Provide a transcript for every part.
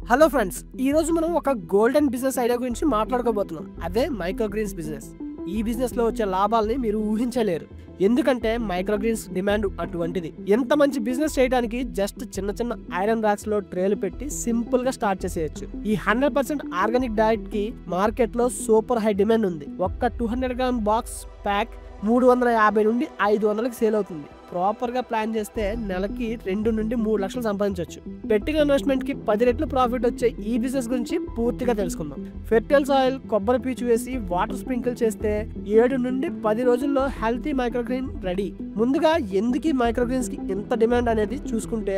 Hello friends, ఈ రోజు మనం ఒక గోల్డెన్ బిజినెస్ ఐడియా గురించి మాట్లాడుకోబోతున్నాం. అదే మైక్రోగ్రీన్స్ బిజినెస్. ఈ బిజినెస్ లో వచ్చే లాభాలని మీరు ఊహించలేరు. ఎందుకంటే మైక్రోగ్రీన్స్ డిమాండ్ అటువంటిది. ఎంత మంచి బిజినెస్ చేయడానికి జస్ట్ చిన్న చిన్న ఐరన్ రాక్స్ లో ట్రేలు పెట్టి సింపుల్ గా స్టార్ట్ చేసేయచ్చు. ఈ 100% ఆర్గానిక్ డైట్ కి మార్కెట్ లో సూపర్ హై డిమాండ్ ఉంది. ఒక్క 200 గ్రామ్ బాక్స్ ప్యాక్ 350 నుండి 500కి సేల్ అవుతుంది. ప్రాపర్ గా ప్లాన్ చేస్తే నెలకి 2 నుండి 3 లక్షలు సంపాదించవచ్చు. పెట్టిన ఇన్వెస్ట్మెంట్ కి 10 రెట్లు ప్రాఫిట్ వచ్చే ఈ బిజినెస్ గురించి పూర్తిగా తెలుసుకుందాం. ఫెర్టైల్ సాయిల్, కొబ్బరి పీచు వేసి వాటర్ స్ప్రింకిల్ చేస్తే 7 నుండి 10 రోజుల్లో హెల్తీ మైక్రోగ్రీన్ రెడీ. ముందుగా ఎందుకు ఈ మైక్రోగ్రీన్స్ కి ఎంత డిమాండ్ అనేది చూసుకుంటే,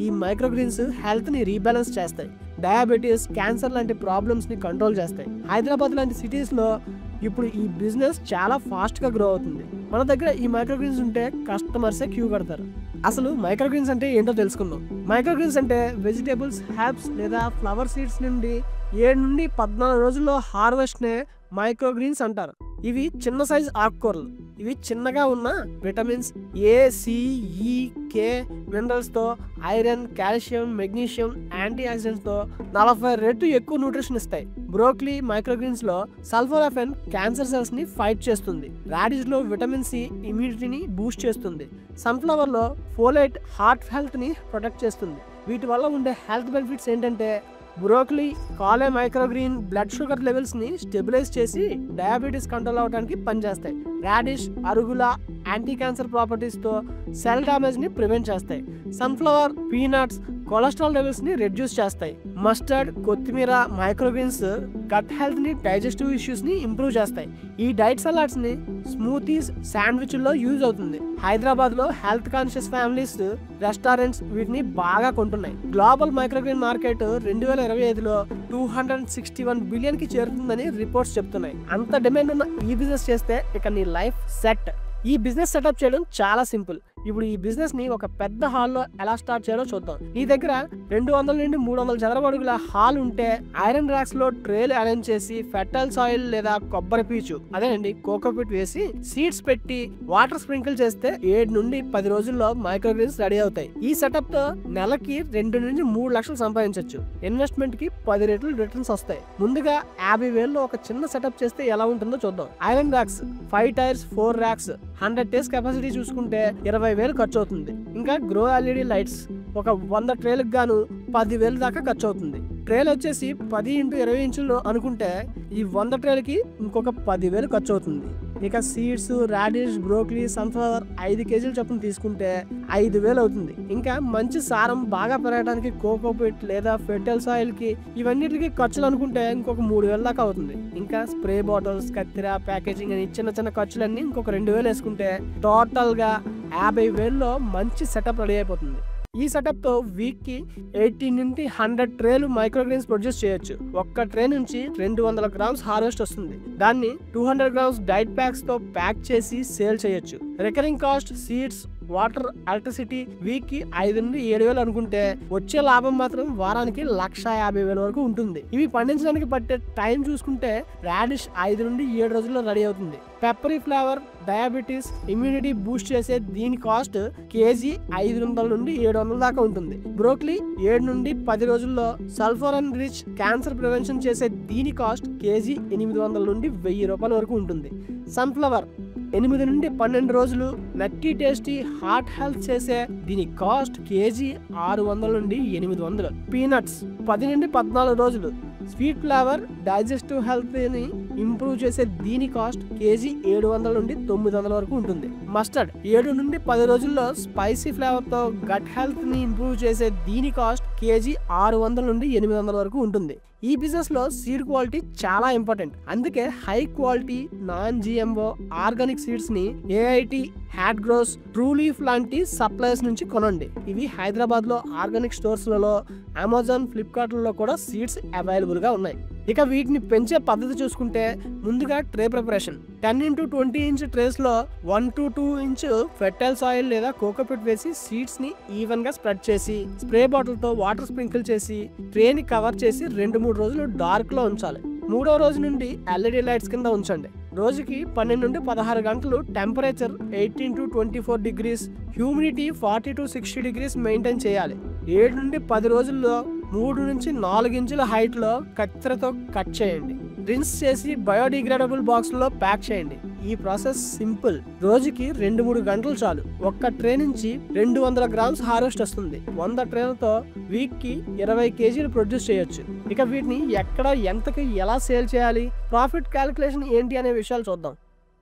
ఈ మైక్రోగ్రీన్స్ హెల్త్ ని రీబ్యాలెన్స్ చేస్తాయి. డయాబెటీస్, క్యాన్సర్ లాంటి ప్రాబ్లమ్స్ ని కంట్రోల్ చేస్తాయి. హైదరాబాద్ లాంటి సిటీస్ లో ఇప్పుడు ఈ బిజినెస్ చాలా ఫాస్ట్ గా గ్రో అవుతుంది. మన దగ్గర ఈ మైక్రోగ్రీన్స్ ఉంటే కస్టమర్సే క్యూ కడతారు. అసలు మైక్రోగ్రీన్స్ అంటే ఏంటో తెలుసుకుందాం. మైక్రోగ్రీన్స్ అంటే వెజిటేబుల్స్, హెర్బ్స్ లేదా ఫ్లవర్ సీడ్స్ నుండి 7 నుండి 14 రోజుల్లో హార్వెస్ట్ నే మైక్రోగ్రీన్స్ అంటారు. ఇవి చిన్న సైజ్ ఆకుకూరలు. ఇవి చిన్నగా ఉన్న vitamins A, C, E, K minerals తో, iron, calcium, magnesium, antioxidants తో 40 రెట్లు ఎక్కువ న్యూట్రిషన్ ఇస్తాయి. బ్రోకలీ మైక్రోగ్రీన్స్ లో సల్ఫోరాఫెన్ క్యాన్సర్ సెల్స్ ని ఫైట్ చేస్తుంది. రాడిష్ లో విటమిన్ సి ఇమ్యూనిటీని బూస్ట్ చేస్తుంది. సన్ఫ్లవర్ లో ఫోలేట్ హార్ట్ హెల్త్ ని ప్రొటెక్ట్ చేస్తుంది. వీటి వల్ల ఉండే హెల్త్ బెనిఫిట్స్ ఏంటంటే, broccoli kale microgreen blood sugar levels ని స్టెబిలైజ్ చేసి డయాబెటీస్ కంట్రోల్ అవడానికి పనిచేస్తాయి. Radish, arugula anti cancer properties తో సెల్ డామేజ్ ని ప్రివెంట్ చేస్తాయి. సన్ఫ్లవర్, పీనట్స్ కొలెస్ట్రాల్ లెవెల్స్ ని రెడ్యూస్ చేస్తాయి. మస్టర్డ్, కొత్తిమీర మైక్రోగ్రీన్స్ గట్ హెల్త్ ని, డైజెస్టివ్ ఇష్యూస్ ని ఇంప్రూవ్ చేస్తాయి. ఈ డైట్ సలాడ్స్ ని స్మూతీస్, శాండ్విచ్ల్లో యూజ్ అవుతుంది. హైదరాబాద్ లో హెల్త్ కాన్షియస్ ఫ్యామిలీస్, రెస్టారెంట్స్ వీటిని బాగా కొంటున్నాయి. గ్లోబల్ మైక్రోగ్రీన్ మార్కెట్ 2025లో 261 బిలియన్ కి చేరుతుందని రిపోర్ట్స్ చెప్తున్నాయి. అంత డిమాండ్ ఉన్న ఈ బిజినెస్ చేస్తే ఇక నీ లైఫ్ సెట్. ఈ బిజినెస్ సెటప్ చేయడం చాలా సింపుల్. ఇప్పుడు ఈ బిజినెస్ ని ఒక పెద్ద హాల్లో ఎలా స్టార్ట్ చేయాలో చూద్దాం. నీ దగ్గర 200 నుండి 300 చదరపు అడుగుల హాల్ ఉంటే ఐరన్ రాక్స్ లో ట్రేలు అరేంజ్ చేసి ఫెర్టైల్ సాయిల్ లేదా కొబ్బరి పీచు, అదేనండి కోకోపీట్ వేసి సీడ్స్ పెట్టి వాటర్ స్ప్రింకిల్ చేస్తే 7 నుండి 10 రోజుల్లో మైక్రోగ్రీన్స్ రెడీ అవుతాయి. ఈ సెటప్ తో నెలకి 2 నుండి 3 లక్షలు సంపాదించవచ్చు. ఇన్వెస్ట్మెంట్ కి 10 రెట్లు రిటర్న్స్ వస్తాయి. ముందుగా 50,000లో ఒక చిన్న సెటప్ చేస్తే ఎలా ఉంటుందో చూద్దాం. Iron racks 5 tyres 4 racks 100 trays capacity చూసుకుంటే 20,000 ఖర్చు అవుతుంది. ఇంకా గ్రో ఎల్ఈడి లైట్స్ ఒక 100 ట్రేలకు గాను 10,000 దాకా ఖర్చు అవుతుంది. ట్రేలు వచ్చేసి 10 x 20 ఇంచులు అనుకుంటే ఈ 100 ట్రేలకి ఇంకొక 10,000 ఖర్చు అవుతుంది. ఇక సీడ్స్, రాడిష్, బ్రోకలీ, సన్ఫ్లవర్ 5 కేజీల చొప్పున తీసుకుంటే 5,000 అవుతుంది. ఇంకా మంచి సారం బాగా పెరగడానికి కోకోపీట్ లేదా ఫెర్టైల్ సాయిల్ కి ఇవన్నిటికి ఖర్చులు అనుకుంటే ఇంకొక 3,000 దాకా అవుతుంది. ఇంకా స్ప్రే బాటిల్స్, కత్తెర, ప్యాకేజింగ్ అని చిన్న చిన్న ఖర్చులన్నీ ఇంకొక 2,000 వేసుకుంటే టోటల్ గా 50,000లో మంచి సెటప్ రెడీ అయిపోతుంది. ఈ సెటప్ తో వీక్ కి 80 నుండి 100 ట్రేలు మైక్రోగ్రీన్స్ ప్రొడ్యూస్ చేయొచ్చు. ఒక్క ట్రే నుంచి 200 గ్రామ్స్ హార్వెస్ట్ వస్తుంది. దాన్ని 200 గ్రామ్స్ డైట్ ప్యాక్స్ తో ప్యాక్ చేసి సేల్ చేయొచ్చు. Recurring cost, seeds, water, electricity week కి 5 నుండి 7,000 అనుకుంటే వచ్చే లాభం మాత్రం వారానికి 150,000 వరకు ఉంటుంది. ఇవి పండించడానికి పట్టే టైం చూసుకుంటే రాడిష్ 5 నుండి 7 రోజుల్లో రెడీ అవుతుంది. పెప్పరీ ఫ్లేవర్, డయాబెటీస్, ఇమ్యూనిటీ బూస్ట్ చేసే దీని కాస్ట్ కేజీ 500 నుండి 700 దాకా ఉంటుంది. బ్రోకలీ 7 నుండి 10 రోజుల్లో సల్ఫోరన్ రిచ్ క్యాన్సర్ ప్రివెన్షన్ చేసే దీని కాస్ట్ కేజీ 800 నుండి 1000 రూపాయల వరకు ఉంటుంది. సన్ఫ్లవర్ 8 నుండి 12 రోజులు నట్టి టేస్టీ హార్ట్ హెల్త్ చేసే దీని కాస్ట్ కేజీ 600 నుండి 800. పీనట్స్ 10 నుండి 14 రోజులు స్వీట్ ఫ్లేవర్, డైజెస్టివ్ హెల్త్ ని ఇంప్రూవ్ చేసే దీని కాస్ట్ కేజీ 700 నుండి 900 వరకు ఉంటుంది. మస్టర్డ్ 7 నుండి 10 రోజుల్లో స్పైసీ ఫ్లేవర్ తో గట్ హెల్త్ ని ఇంప్రూవ్ చేసే దీని కాస్ట్ కేజీ 600 నుండి 800 వరకు ఉంటుంది. ఈ బిజినెస్ లో సీడ్ క్వాలిటీ చాలా ఇంపార్టెంట్. అందుకే high quality non GMO organic seeds ని ఏఐటి, హ్యాడ్ గ్రోస్, ట్రూలీఫ్ లాంటి సప్లైర్స్ నుంచి కొనండి. ఇవి హైదరాబాద్ లో ఆర్గానిక్ స్టోర్స్ లలో, అమెజాన్, ఫ్లిప్కార్ట్ లలో కూడా సీడ్స్ అవైలబుల్ గా ఉన్నాయి. ఇక వీటిని పెంచే పద్ధతి చూసుకుంటే, ముందుగా tray preparation 10 x 20 inch trace లో 1 to 2 ఇంచ్ ఫెర్టైల్ సాయిల్ లేదా కోకోపీట్ వేసి సీడ్స్ ని ఈవెన్ గా స్ప్రెడ్ చేసి స్ప్రే బాటిల్ తో వాటర్ స్ప్రింకిల్ చేసి ట్రేని కవర్ చేసి 2-3 రోజులు డార్క్ లో ఉంచాలి. 3వ రోజు నుండి ఎల్ఈడి లైట్స్ కింద ఉంచండి. రోజుకి 12 నుండి 16 గంటలు temperature 18 to 24 degrees, humidity 40 to 60 degrees maintain చేయాలి. 7 నుండి 10 రోజుల్లో 3 నుంచి 4 ఇంచుల హైట్లో కత్తెరతో కట్ చేయండి. రిన్స్ చేసి బయోడిగ్రేడబుల్ బాక్స్లో ప్యాక్ చేయండి. ఈ ప్రాసెస్ సింపుల్. రోజుకి 2-3 గంటలు చాలు. ఒక్క ట్రే నుంచి 200 గ్రామ్స్ హార్వెస్ట్ వస్తుంది. 100 ట్రేలతో వీక్కి 20 కేజీలు ప్రొడ్యూస్ చేయొచ్చు. ఇక వీటిని ఎక్కడ, ఎంతకి, ఎలా సేల్ చేయాలి, ప్రాఫిట్ క్యాలిక్యులేషన్ ఏంటి అనే విషయాలు చూద్దాం.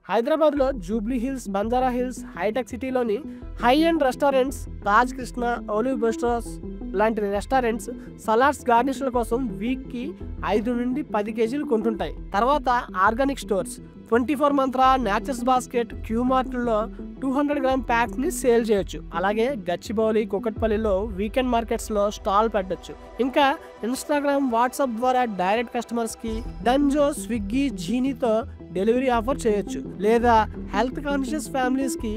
హైదరాబాద్లో జూబ్లీ హిల్స్, బంజారా హిల్స్, హైటెక్ సిటీలోని high and restaurants Taj Krishna, olive బస్టర్స్ లాంటి రెస్టారెంట్స్ సలాడ్స్, గార్నిష్ల కోసం వీక్కి 5 నుండి 10 కేజీలు కొంటుంటాయి. తర్వాత organic stores 24 Mantra, Nature's basket, Q మార్ట్లో 200 గ్రామ్ ప్యాక్ని సేల్ చేయొచ్చు. అలాగే గచ్చిబౌలి, కుకట్పల్లిలో వీకెండ్ మార్కెట్స్లో స్టాల్ పెట్టొచ్చు. ఇంకా ఇన్స్టాగ్రామ్, వాట్సాప్ ద్వారా డైరెక్ట్ కస్టమర్స్కి డంజో, స్విగ్గీ, జీనీతో డెలివరీ ఆఫర్ చేయొచ్చు. లేదా హెల్త్ కాన్షియస్ ఫ్యామిలీస్కి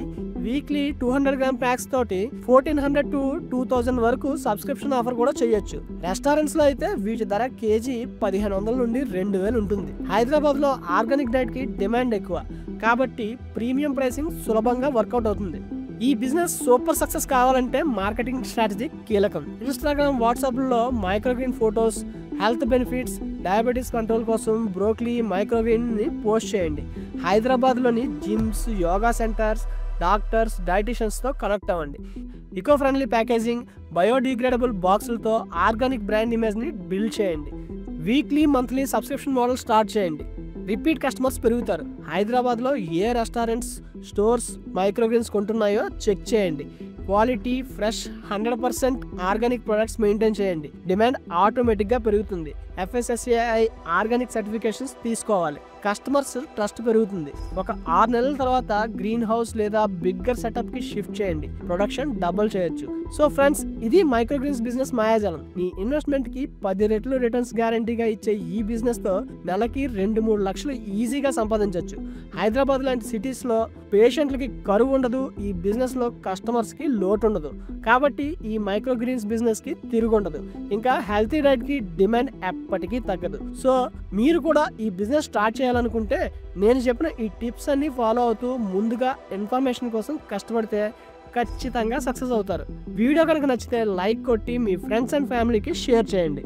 వీక్లీ 200 గ్రామ్ ప్యాక్స్ తోటి 1400 to 2000 వరకు సబ్స్క్రిప్షన్ ఆఫర్ కూడా చేయొచ్చు. రెస్టారెంట్స్ లో అయితే వీటి ధర కేజీ 1500 నుండి 2000 ఉంటుంది. హైదరాబాద్ లో ఆర్గానిక్ డైట్ కి డిమాండ్ ఎక్కువ కాబట్టి ప్రీమియం ప్రైసింగ్ సులభంగా వర్కౌట్ అవుతుంది. ఈ బిజినెస్ సూపర్ సక్సెస్ కావాలంటే మార్కెటింగ్ స్ట్రాటజీ కీలకం. ఇన్స్టాగ్రామ్, వాట్సాప్లో microgreen photos, health benefits, diabetes control కోసం బ్రోకలీ, మైక్రోగ్రీన్ని పోస్ట్ చేయండి. హైదరాబాద్లోని జిమ్స్, యోగా సెంటర్స్, డాక్టర్స్, డైటీషియన్స్తో కనెక్ట్ అవ్వండి. ఈకో ఫ్రెండ్లీ ప్యాకేజింగ్, బయోడిగ్రేడబుల్ బాక్సులతో ఆర్గానిక్ బ్రాండ్ ఇమేజ్ని బిల్డ్ చేయండి. Weekly, monthly subscription model start చేయండి. రిపీట్ కస్టమర్స్ పెరుగుతారు. హైదరాబాద్లో ఏ రెస్టారెంట్స్, స్టోర్స్ మైక్రోగ్రీన్స్ కొంటున్నాయో చెక్ చేయండి. Quality, fresh, 100% organic products maintain చేయండి. డిమాండ్ ఆటోమేటిక్గా పెరుగుతుంది. FSSAI ఆర్గానిక్ సర్టిఫికేషన్స్ తీసుకోవాలి. కస్టమర్స్ ట్రస్ట్ పెరుగుతుంది. ఒక 6 నెలల తర్వాత గ్రీన్ హౌస్ లేదా బిగ్గర్ సెటప్ కి షిఫ్ట్ చేయండి. ప్రొడక్షన్ డబుల్ చేయొచ్చు. సో ఫ్రెండ్స్, ఇది మైక్రోగ్రీన్స్ బిజినెస్ మాయాజాలం. మీ ఇన్వెస్ట్మెంట్ కి 10 రెట్లు రిటర్న్స్ గ్యారంటీగా ఇచ్చే ఈ బిజినెస్ తో నెలకి 2-3 లక్షలు ఈజీగా సంపాదించవచ్చు. హైదరాబాద్ లాంటి సిటీస్ లో పేషెంట్లకి కరువు ఉండదు. ఈ బిజినెస్ లో కస్టమర్స్ కి లోటు ఉండదు. కాబట్టి ఈ మైక్రోగ్రీన్స్ బిజినెస్ కి తిరుగుండదు. ఇంకా హెల్తీ డైట్ కి డిమాండ్ ఎప్పటికీ తగ్గదు. సో మీరు కూడా ఈ బిజినెస్ స్టార్ట్ చేయాలనుకుంటే నేను చెప్పిన ఈ టిప్స్ అన్ని ఫాలో అవుతూ ముందుగా ఇన్ఫర్మేషన్ కోసం కష్టపడితే ఖచ్చితంగా సక్సెస్ అవుతారు. వీడియో కనుక నచ్చితే లైక్ కొట్టి మీ ఫ్రెండ్స్ అండ్ ఫ్యామిలీకి షేర్ చేయండి.